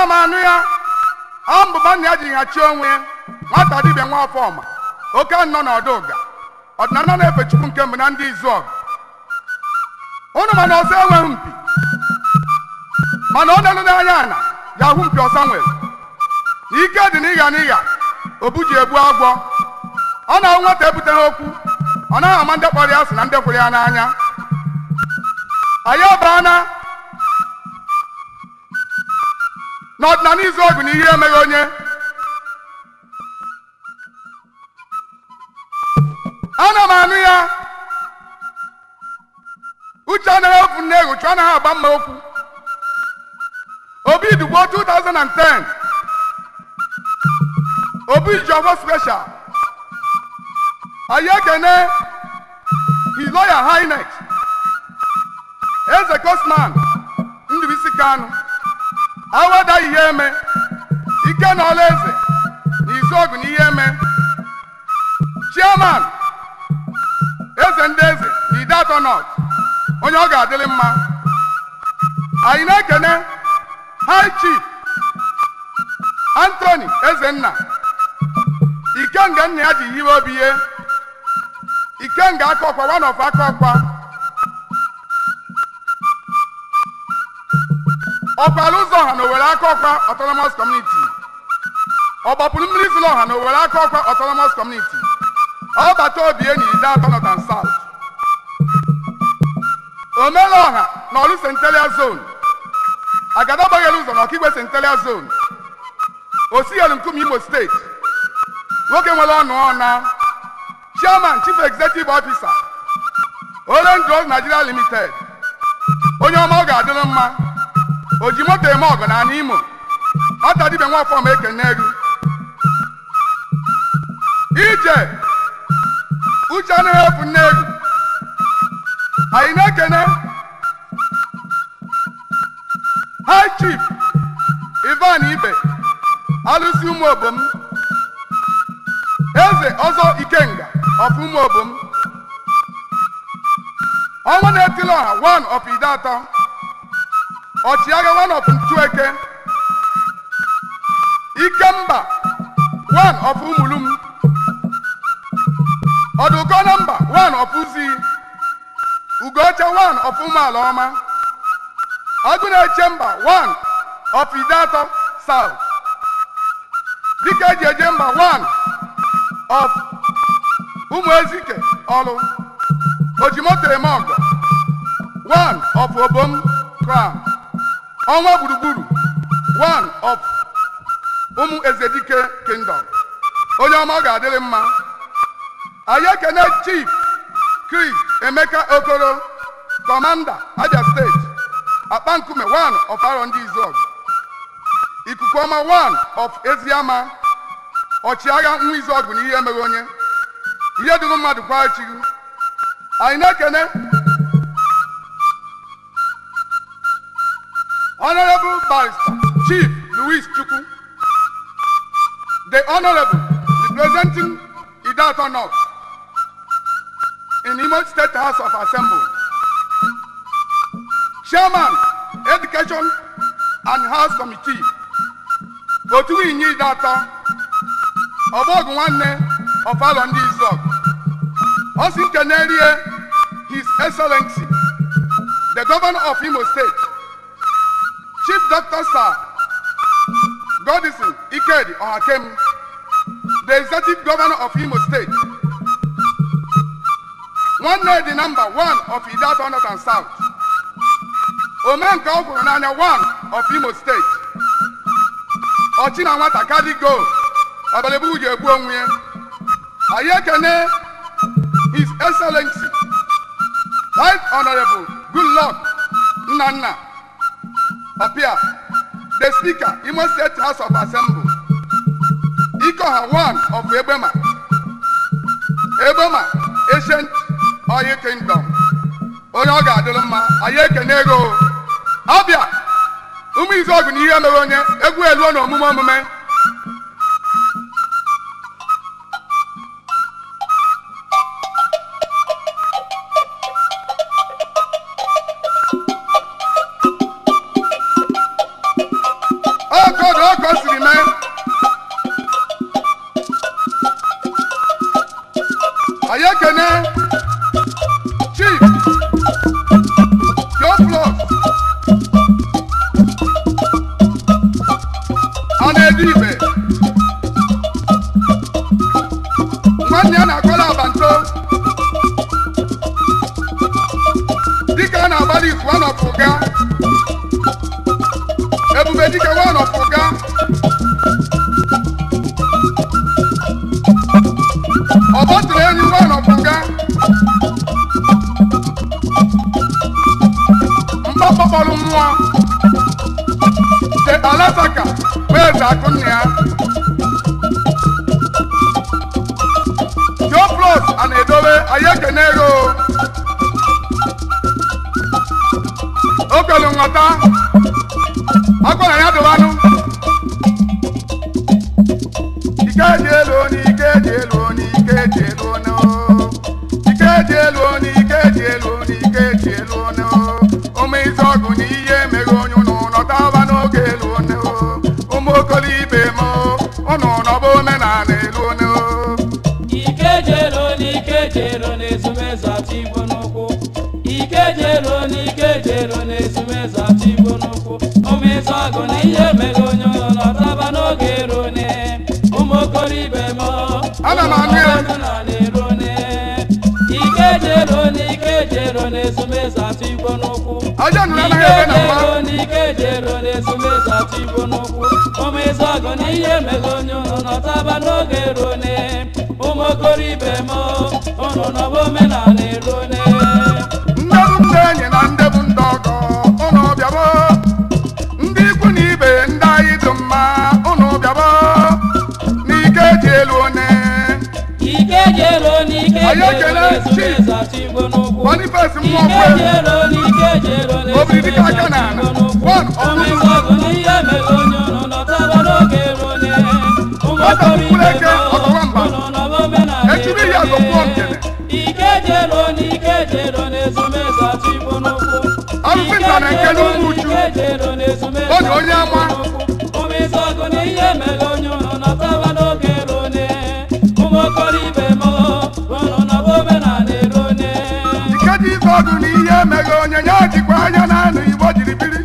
ana m anụ ya ọmbụba na ya ji nhachi onwe Nwatadibia Nwaofoma oke nọ n'ọdụ ụga ọdịnala na-efe Chukwu nke mbụ na ndị Izuọgụ. Unu mana ọzọ enweghị mpi mana ọ na-elu n'anya ana ya hụ mpi ọsa nwere ike dị n'ịgha n'ịgha obu ji egbu agwọ. Ọ na-ahụ nwata ebuteghị okwu ọ naghị ama ndị kpọrọ ya asị na ndị kwụrụ ya n'anya. Anyị ọbaana n'ọdịnala Izuọgụ na ihe emeghị onye. Ana m anụ ya uche anaghị efu nne egwu chụ anaghị agba mma okwu. Obidigbo 2010 Ofor special. Anyị ekene His Royal Highness Eze Kosman Ndubisi Kanu awada ihe eme ike na ọla eze na Izuọgụ na ihe eme Chairman eze ndị eze na Idatọ North onye ọ ga-adịrị mma. Anyị na-ekene High Chief Anthony Ezenna Ikenga nna ya ji hiwe obi ihe Ikenga aka ọkwa one of aka ọkwa ọkwara ụzọ ọha na Owere aka ọkwa Autonomous Community ọ gbapụrụ mmiri zụlọ ọha na Owere aka ọkwa Autonomous Community ọ bata obi enyi Idatọ North and South omere ọha na Olu Central Zone agadabaghelu ụzọ na Ọkigwe Central Zone Osiyelu Nkume Imo Steeti nwoke nwere ọnụ ọna Chairman Chief Executive Officer Orange Rose Nigeria Limited onye ọma ọ ga-adịrị mma o ji moto eme ọgụ na Imo Nwatadibia Nwaofoma ekene ego ije uche anaghị efu nne ego. Anyị na-ekene High Chief Ivan Ibe alụsi ụmụ obom eze ọzọ Ikenga of ụmụ obom ọnwa na-etili ọha one of Idatọ ọchịagha one of Ntueke Ikemba one of Umulum Ọdụkọ nọmba one of Uzi Ugocha one of Umualaọma Agụna Chemba one of Idatọ South Dike Jejemba one of Umuezike Ọlụ Ojimoto Emeọgọ one of Obom Crown Ọnwa Gburugburu one of Umu Ezedike Kingdom onye ọma ọ ga-adịrị mma. Anyị ekene Chief Chris Emeka Okoro Commander Abia State Akpankume one of Arondiziogu Ikukuọma one of Eziama ọchịagha nwa Izuọgụ na ihe emeghị onye ihe dịrị mmadụ kwa echighị. Anyị na-ekene Honorable Barrister Chief Louis Chukwu the Honorable representing Idatọ North in Imo State House of Assembly, Chairman Education and House Committee otu inyi Idatọ Ọbọgụ nwanne of Arondiziogu ọ sị nkenerie His Excellency the Governor of Imo State Chief Dr. Sir Godison Ikedi Ohakem the Executive Governor of Imo State nwanne the number one of Idatọ North and South Omenka Ọgwụrụ n'anya one of Imo State ọchị na nwata kadigo ọbalebu uji egbu onwe ya. Anyị ekene His Excellency Right Honorable Goodluck Nnanna Opia the Speaker Imo State House of Assembly Ikoha one of Ebema Ancient Oye Kingdom onye ọ ga-adịrị mma. Anyị ekene ego Abia ụmụ Izuọgụ na ihe emeghị onye egwu eluo na omume Alasaka wee zakụ nna ya Joe Plus a na-edobe anyị ekene ego okelu nghọta akwara ya dụbanụ ike dị elu n'ike dị elu n'ike dị elu ike dị elu n'ike dị elu n'ike dị elu ụmụ izu ọgụ na ihe mere onye ụnụ nọtaba n'oge elu ụmụ okolo ibe m ụnụ nọba omenala elu ike dị elu n'ike dị elu na-ezumezu atụ igbo n'ụkwụ ike dị elu n'ike dị elu na-ezumezu atụ igbo n'ụkwụ ụmụ izu ọgụ na ihe mere onye ụnụ nọtaba n'oge elu ụmụ okolo ibe m ana m anụ ya ike dị elu n'ike dị elu na-ezumezu atụ igbo n'ụkwụ aja nụrụ anaghị ebe na mma n'ike dị elu na-ezumezu atụ igbo n'ụkwụ ụmụ izu ọgụ na ihe mere onye ụnụ nọtaba n'oge elu ụmụ okoro ibe m ụnụ nọba omenala elu ndị bụ ndị enyi na ndị bụ ndị ọgọ ụnụ bịaba ndị ikwu na ibe ndị anyị dị mma ụnụ bịaba n'ike dị elu ike dị elu n'ike dị elu na-ezumezu atụ igbo n'ụkwụ Boniface ike Mmụọkwe dị elu n'ike dị elu Obidigbo na-ezumezu aka atụ n'ala igbo n'ụkwụ one ụmụ of izu ọgụ na ihe mere onye ụnụ nọtaba n'oge elu ụmụ Nwata okoro ibe Mkpụrụeke m Ọgọwamba ụnụ nọba omenala echiri ihe agọkwuo nkele ike dị elu n'ike dị elu na-ezumezu atụ igbo n'ụkwụ arụsị nta na nkele ụmụ uchu ọ dị onye ama ụmụ izu ọgụ na ihe mere onye ụnụ nọtaba n'oge elu ụmụ okoro ibe m ụnụ nọba omenala elu ike dị ife ọdụ na ihe emeghe onye ya jikwa anya na anụ Igbo jiri biri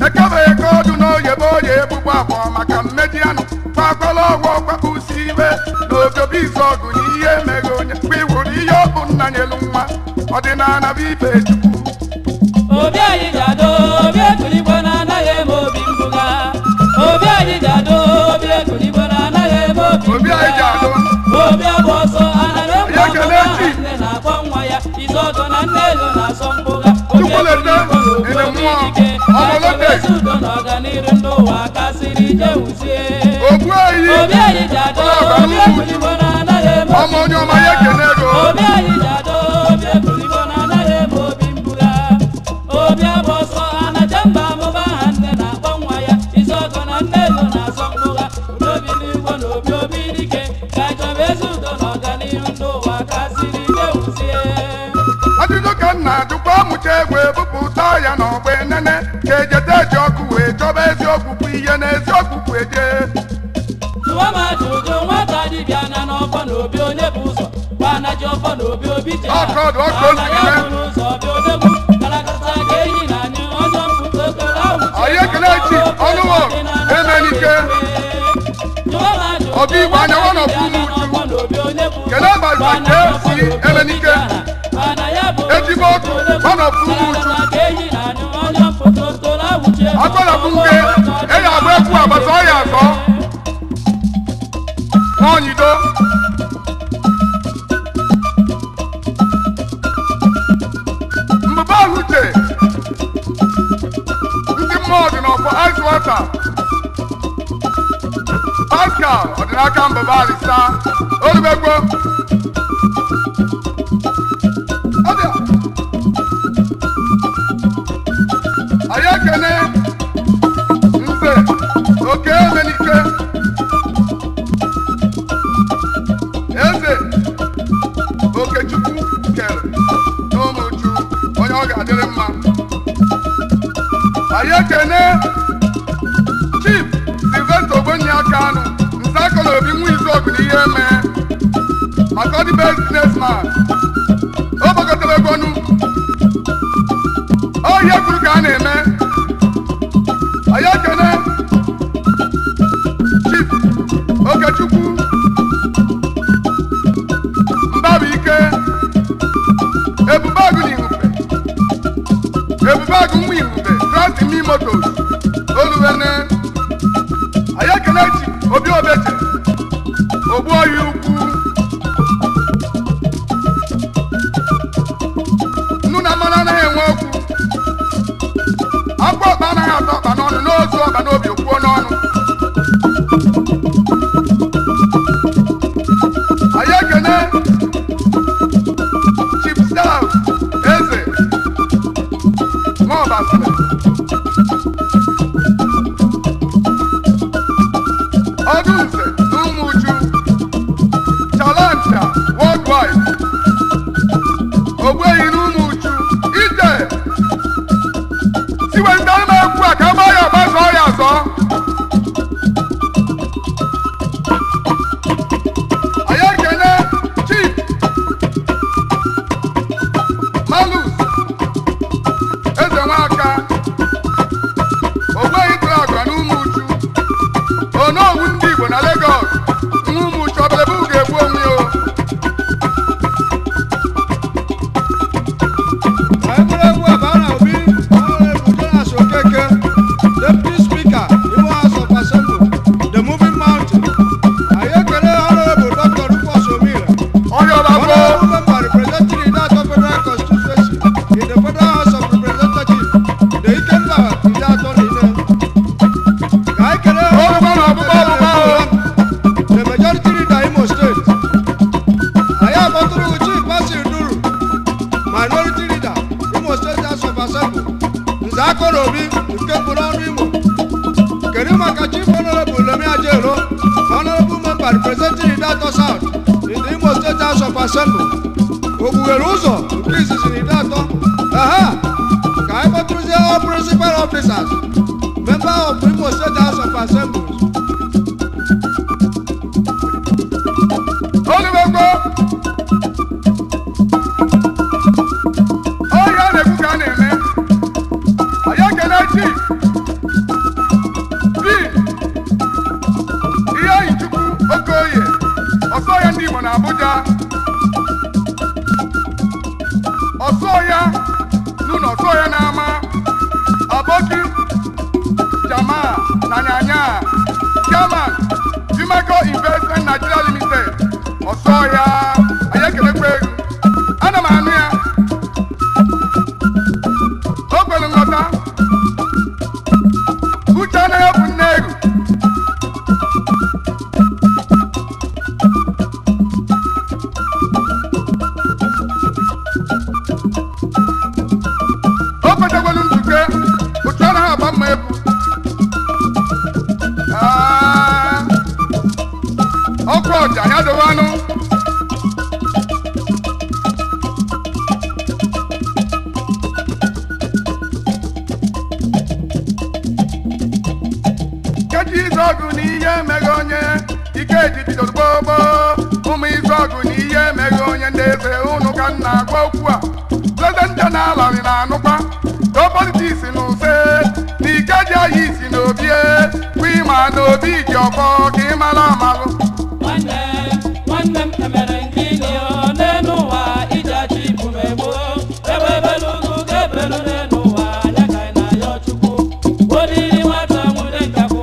ekebeghị ka ọdụ na oyebe oye egbugbo abụọ maka mmedi anụ kwakọla ọgwụ ọkwakpụsi ibe na ogobe izu ọgụ na ihe emeghe onye mgbe iwuru ihe ọ bụ nna nyelu nwa ọdịnala bụ ife Chukwu obi anyị ji adọ obi ekurigbo na anaghị eme obi mbuga obi anyị ji adọ obi ekurigbo na anaghị eme obi anyị ji adọ obi agba ọsọ anaghị ekwe ọmụma nne na-akpọ nwa ya izu ọgọ na nne elu na-asọ mbuga obi ekurigbo na obi ike na-echebezi udo na ọganiru ndị ụwa kasịrị ije wuzie obi anyị ji adọ obi ekurigbo na anaghị eme obi anyị ji adọ obi ekurigbo na anaghị eme obi mbuga obi agba ọsọ anacha mba amụba ha nne na-akpọ nwa ya izu ọgọ na nne elu na-asọ mkpụga udobi n'igwe na obi obi dike ka chọba ezi udo na ọganihu ndị ụwa kasịrị ike wuzie ajụjụ ka m na-ajụkwa amụcha egwu ebupụta ya n'ọgba enene ka ejete eji ọkụ wee chọba eziokwu bụ ihe na eziokwu bụ eje jụwa m ajụjụ Nwatadibia na n'ọfọ na obi onye bụ ụzọ gbana ji ọfọ na obi obi je ha ana ya bụrụ ụzọ obi odegwu kalakasa ga ehi na anyị onye mpụta okoro ahụ anyị ekele chi ọnụwo emenike obi Igbo anyanwụ na ọfụ ụmụ uchu kelee abalị ka esi emenike ejigbo ọkụ ọ na ọfụ ụmụ uchu akpọrọbụ nke eyi agba ekwu agbata ọya azọ nwaonyido mbụba ahụche ndị mmụọ dị n'ọfọ ice water Pascal ọdịnaka mbụba alisa olubegbo anyị ekene nze oke emenike eze okechukwu kere n'ụmụchu onye ọ ga-adịrị mma anyị ekene Chief Sylvester ogbenye aka anụ nze akọla obi nwa izu ọgụ na ihe mee maka ọdị businessman o gbagọtara egonu ihe kwuru ka a na-eme anyị ekene Chief Okechukwu Mbabuike Ebubagụ na Ihugbe Ebubagụ nwa Ihugbe Trust Me Motos Oluwene anyị ekene Chief Obi Obeche Ogbuoyi Ukwu nnu na mmanụ anaghị enwe okwu akwa ọkpa anaghị atọ ọkpa n'ọnụ n'ozu ọkpa n'obi okwu nwa ụmụ uche obere bụ ga-egbu onwe ya o. Deputy Speaker, Igbo House of Assembly, the moving mountain. Ayekele Honorable Dr. Rufus Omira, Honorable Member representing the Idato Federal Constituency in the Federal House of Representatives, the Ikemba Idato Nine. Ayekele the majority leader Imo State. Ayabaturu Chief Basil Duru, minority leader Imo State House of Assembly. Nzako Robi, Chief Honorable Lemi Ajero, Honorable Member representing Idato South in the Imo State House of Assembly. Obuweruzo, this is in Idato. Kaibatruze, all principal officers, member of Imo State House of Assembly. Olivengo! Oh, yeah, the Bukane, man. Ayakene Chief. Ọsọya ndị Igbo na Abuja, ọsọya n'ụlọ ọsọya n'ama, Aboki, Jamaa na Nyanya, Chairman, Jumaco Investment Nigeria Limited, ọsọya, anyị ekelekwa egwu, ana m anụ ya, o kwere nghọta, uche anaghị bụ nne egwu. Izọgụ na ihe emeghe onye ike ji bidoro gbogbo ụmụ Izọgụ na ihe emeghe onye ndị eze ụnụ ka m na-agwa okwu a prezident jeneralị na-anụkwa politiks na use na ike ji ahịa isi na obie kwa ịma na obi ji ọfọ ka ị mara amalụ nwanne m emere nke ili n'elu ụwa iji achị ibu m egbo ebe ebelu ugwu ga-ebelu n'elu ụwa anya ka ị na-ayọ Chukwu oriri nwata nwude nkakwu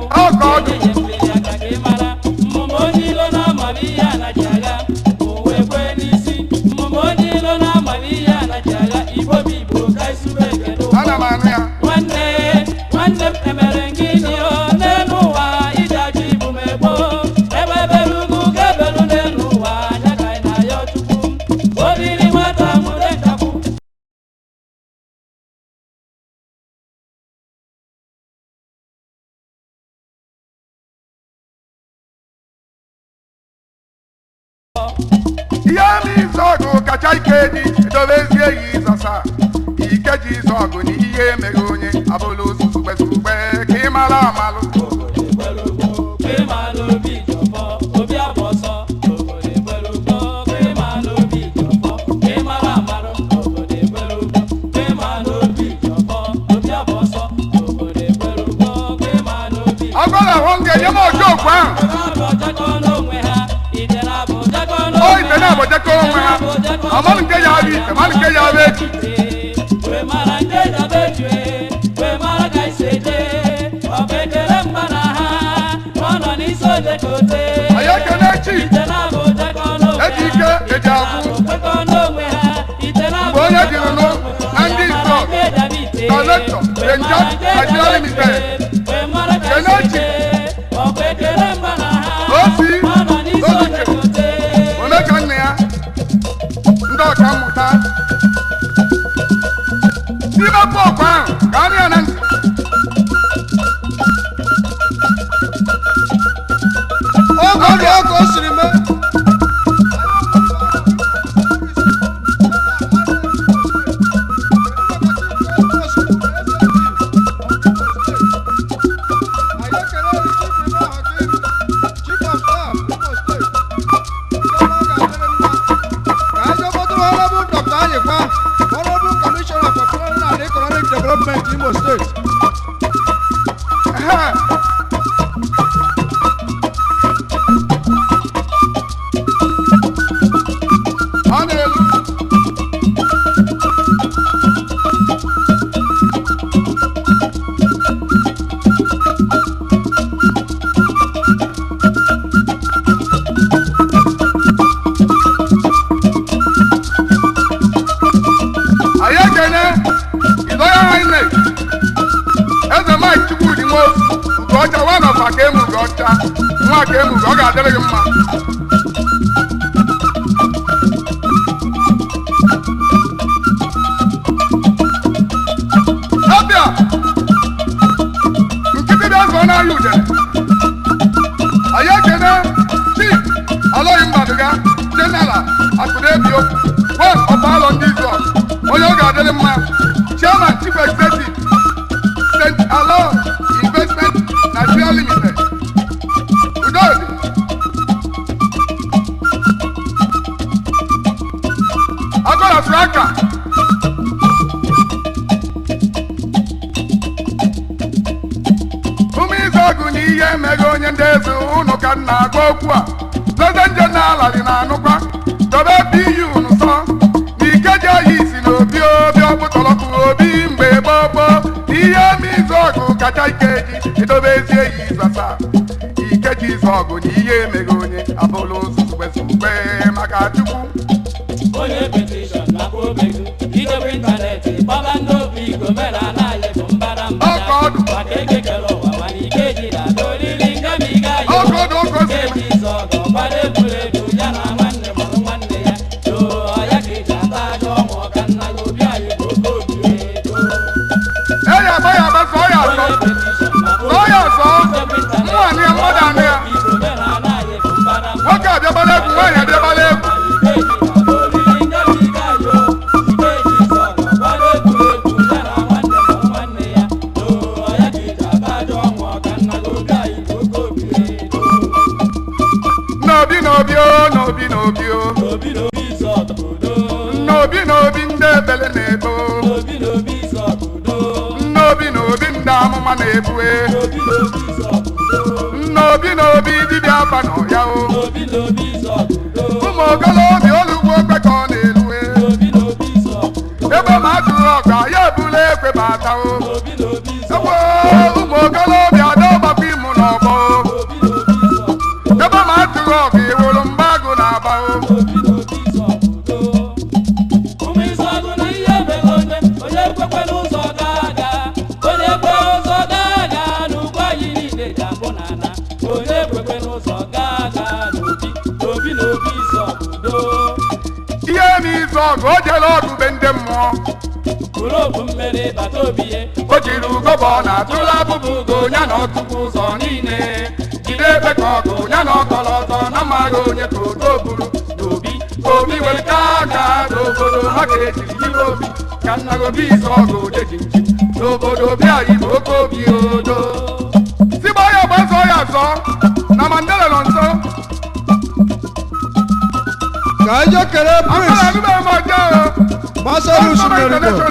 ihe Izọgụ kacha ike dị edobezie ya ịzọsa ike ji Izọgụ na ihe emeghe onye abụla ozugbe ka ị mara amalụ agwara ahụ m ga-enye m ojo okwu ahụ ite na-abọjekọ onwe ha amalụ nke ya abụ ite malụ nke ya abụ echi anyị ekene chi eji ike eji agwụ mgbe onye jiri nụ na ndị Izọgụ kọlektọ Renja Nigeria Limited kene chi osi Oluche Omeka nne ya ndị ọka mmụta n'ime pọpụ ahụ ka anụ ya na ntị oge o siri mee Imo State. ọ ga-adịrị gị mma. Abịa nkịtị bịa zụọ n'ahịa udere anyị ekene chief alọghị mmadụ ga jeneral akụnebio one of Arondiziogu onye ọ ga-adịrị mma chairman chief executive St. Alo Investment Nigeria Limited udodi agọla fraka Ụmụizọgụ na ihe emego onye ndị eze ụnụ ka nna agwa okwu a leze nje na-alalị na anụkwa dobe biyu nsọ na ikeji ahịa isi na obi obi ọkpụtọrọkụ obi mgbe gboo gboo na ihe Ụmụizọgụ kacha ikeji edobe ezi eyi izasa ikeji izọgụ na ihe emego onye abụrụ zuzugbe maka Chukwu onye petishọn maka obegu idobe ịntanetị gbaba ndị obi igwe mere ala anyị bụ mbara mbara maka ekekere ụwa mana ike ji na-ada oriri ngami gaghị eji Izọgụ gbara egwuregwu ya na nwanne mụrụ nwanne ya doo ọya ka eji ata aja ọnwụ ọka nna ya obi anyị bụ oke obi edo onye petishọn maka obegu idobe ịntanetị igwe mere ala anyị bụ mbara mbara nwoke abịagbala egwu nwaanyị abịagbala egwu n'obi ndị ebele na-ebo n'obi ndị amụma na-ebue n'obi dibịa aba n'ọya o ụmụ ogolobi olugbo okwe ka ọ na-elue ebe ma atụrụ ọga ya ebula ekwe bata o ewo ụmụ ogolobi ada ọgbakọ ịmụ n'ọgbọ ebe ma atụrụ ọga ewuru mgbagụ na-aba o Izọgụ o jere ọdụ be ndị mmụọ o jiri ugogbe ọ na-atụla abụbụ ugo ya na ọtụtụ ụzọ niile jide ebe ka ọgụ ya na ọkọlọ ọzọ na amaghị onye ka odo buru n'obi obi were ka aka n'obodo ha ga-ejiri jiri obi ka nna Obi Izọgụ odeji nji n'obodo obi anyị bụ oke obi odo sigba ya gbazọ ya azọ na Mandela nọ nso Kajo kere Prince Masaru Sumeriko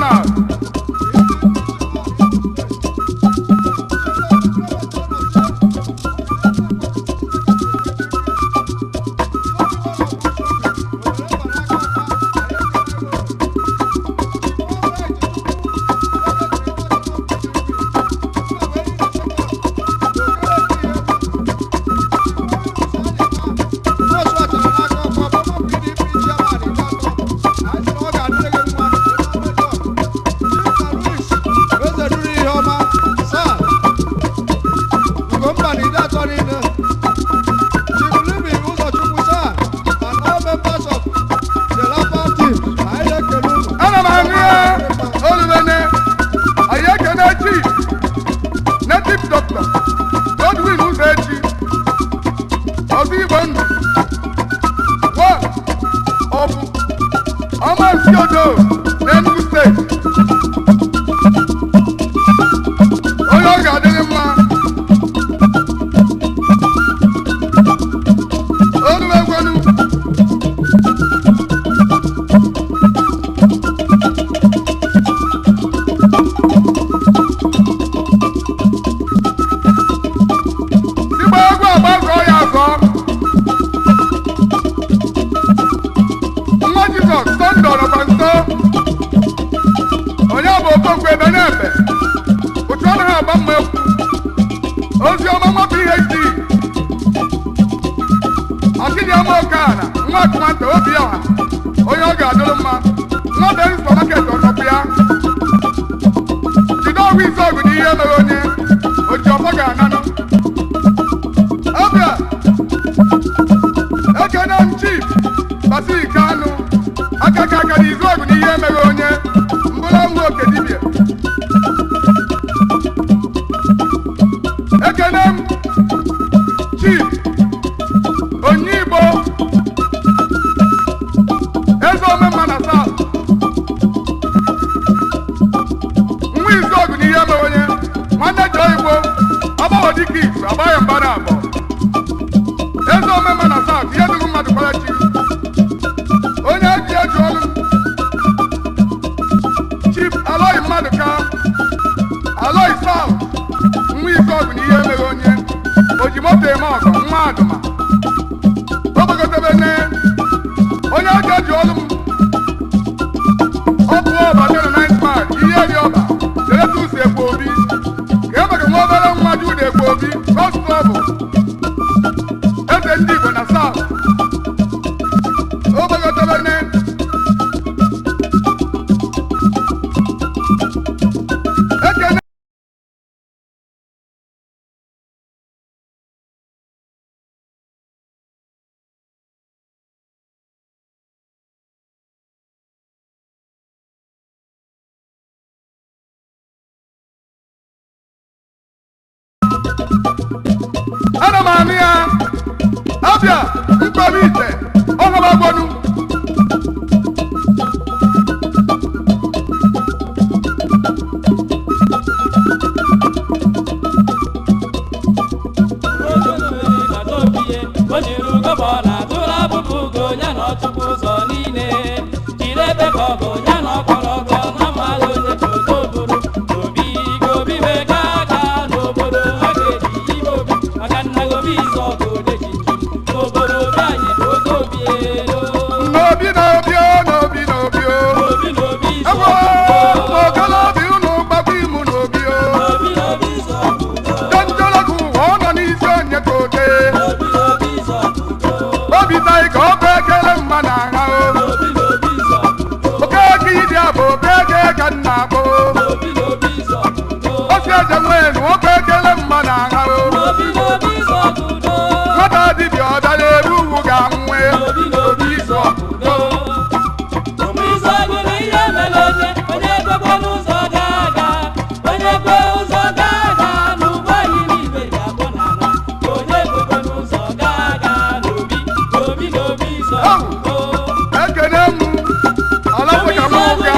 Chief Basili Kanu aka n'izu ọgụ n'ihe emere onye mbụla nwa Okedibia. Ekene m Chief Onyeigbo eze omemma na South nwa izu ọgụ n'ihe emere onye nwanne Joe Igbo agbawo dịka izu agbaghị mba na abụọ eze omemma na South ihe dịrị mmadụ kwara chi onye eji eji ọrụ Chief Aloy Mmadụka Aloy South nwa izu ọgụ n'ihe emere onye oji moto eme ọgọ nwa adụma ogbogotebene onye eji eji ọrụ ọ bụ ọba dị na 9th March ihe dị ọba Seretus Ekwe Obi ka e mere nwa obere nwa Jude Ekwe Obi Gọstọbụ eze ndị Igbo na South ogbogotebene ekene ana m anụ ya abịa mkpọrọ ite ọnụbagbonu Nwatadibia ọ bịara ebe ugwu ga-anwe obi izu ọgụgụ ekene m alapụka m ụga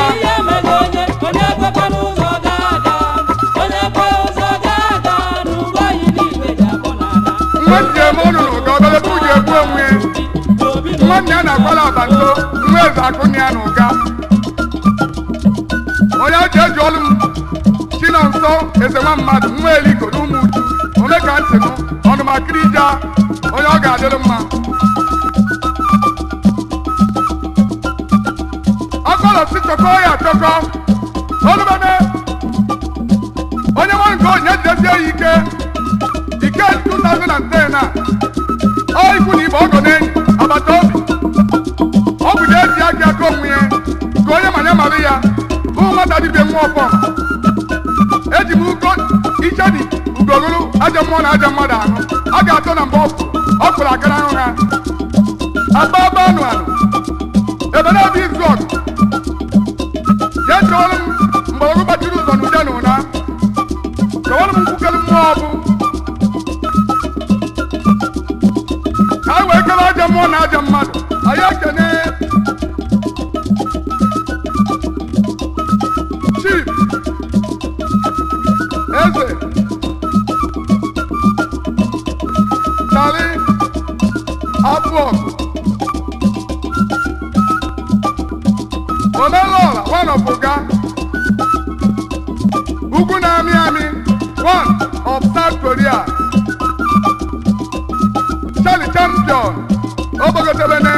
nwanne ya na-akwala abanto nwa eze akụnị ya n'ụga onye ji eji ọlụ m Chinonso eze nwa mmadụ nwa eliko n'ụmụ uju ome ka ntị m ọnụmakirija onye ọ ga-adịrị mma ọkọlọsi chọkọ ya achọkọ olubeme onye nwa nke onye jidesie ya ike 2010 a ọ ikwu na ibe ọgọ n'enyi agbata obi ọ bụ na eji aka aka onwe ya ka onye manya mara ya bụ Nwatadibia Nwaofoma eji m ugo ichedi ugoruru ajọ mmụọ na ajọ mmadụ ahụ a ga-atọ na mgbe ọ pụrụ akara ahụ ha agba anụ ebe na-ebi izu ọgụ ya chọọrọ m mgbọrọgwụ gbachiri ụzọ n'ude na ụna chọwara m nkwukere mmụọ ọbụ ka anyị wee kere ajọ mmụọ na ajọ mmadụ anyị ekene Chief Eze Charlie Abụọgụ Omelọla one of Oga ugwu na-amị amị one of South Korea Charlie Champion Ogbogotebene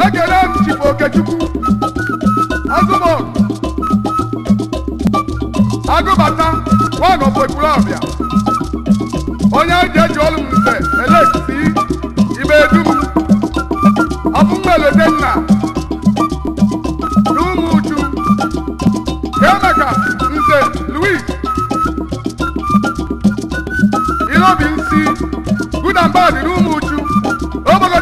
ekele m Chief Okechukwu Azụmọgụ Agụbata one of Ekwulọbịa onye eji eji ọlụ m nze elekisi ibe edum ọbụmmelede nna n'ụmụ uju Emeka nze Louis Ilobi nsi good and bad n'ụmụ uju Ogbogotebene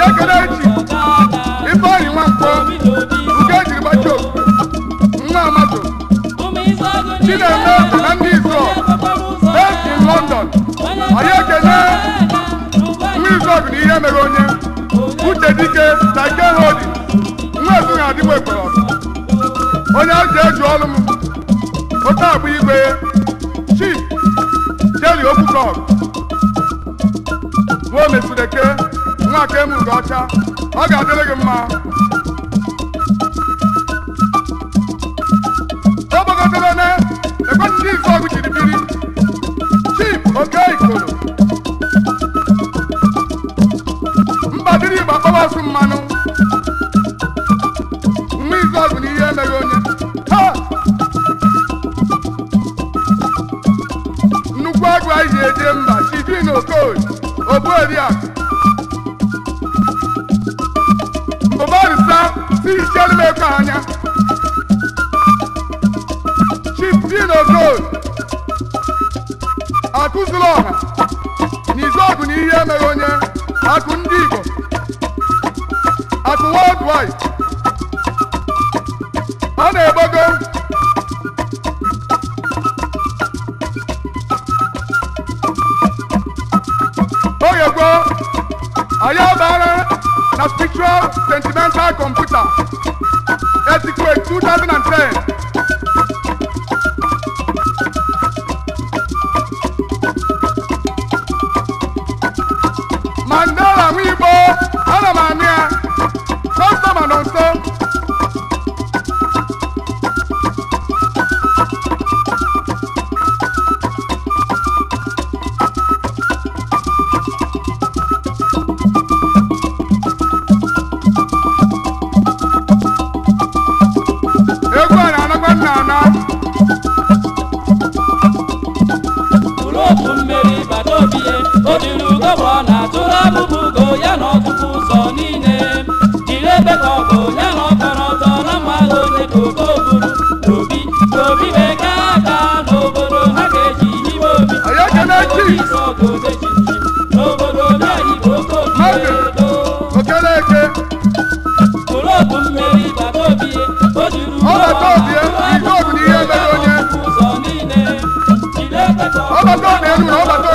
ekele echi Ifeanyi Nwankwo nke ejiri gbachi oku nwa Amato Chineme na ndị Izrel based in London. Anyị ekele nwa Izrel na ihe mere onye Uche Dike Taike Holding nwa ezughị adịgbo ekwere ọzọ onye a ji eju ọrụ m oke agba igwe Chief Jerry Okwukọg nwa Omesudeke nwa aka emu ugo ọcha ọ ga-adịrị gị mma. Obogodobene ekwe ndị Izrel jiri biri Chief Oke Ikoro mbadiri Igbo akpọwasụ mmanụ nwa Izrel na ihe emeghị onye nnukwu agụ anyị ji eje mba Chidin Okoye Obueriakụ Mbụbarịsa si ichielu m eko anya Chief Din Okoye akụziri ọha n'Izọgụ na ihe emeghị onye akụ ndị Igbo akụ worldwide ọ na-ebogo oyegbo anyị abara na spiritual sentimental computer earthquake 2010 Mandela nwa Igbo ana m anụ ya kọstọma nọ nso egwu a na-anakwa nna ana Bụrụ otu mmeri bata obie o jiri ugogbe ọ na-atụrụ abụbụ ugo ya na ọtụtụ ụzọ niile jiri ebe ka ọ bụ ya na ọkọrọtọ na mmadụ onye ka ogo buru n'obi obi bekee aka n'obodo ha ga-eji hibe obi anyị ekele Chief isi ọgụ odechi n'obodo obi anyị bụ oke Martin obido Okeleke bụrụ otu mmeri bata obie o jiri ọ bata obie Izọgụ na ihe mere onye ụzọ niile jiri ebe ka ọ ọ bata obie elu na ọ bata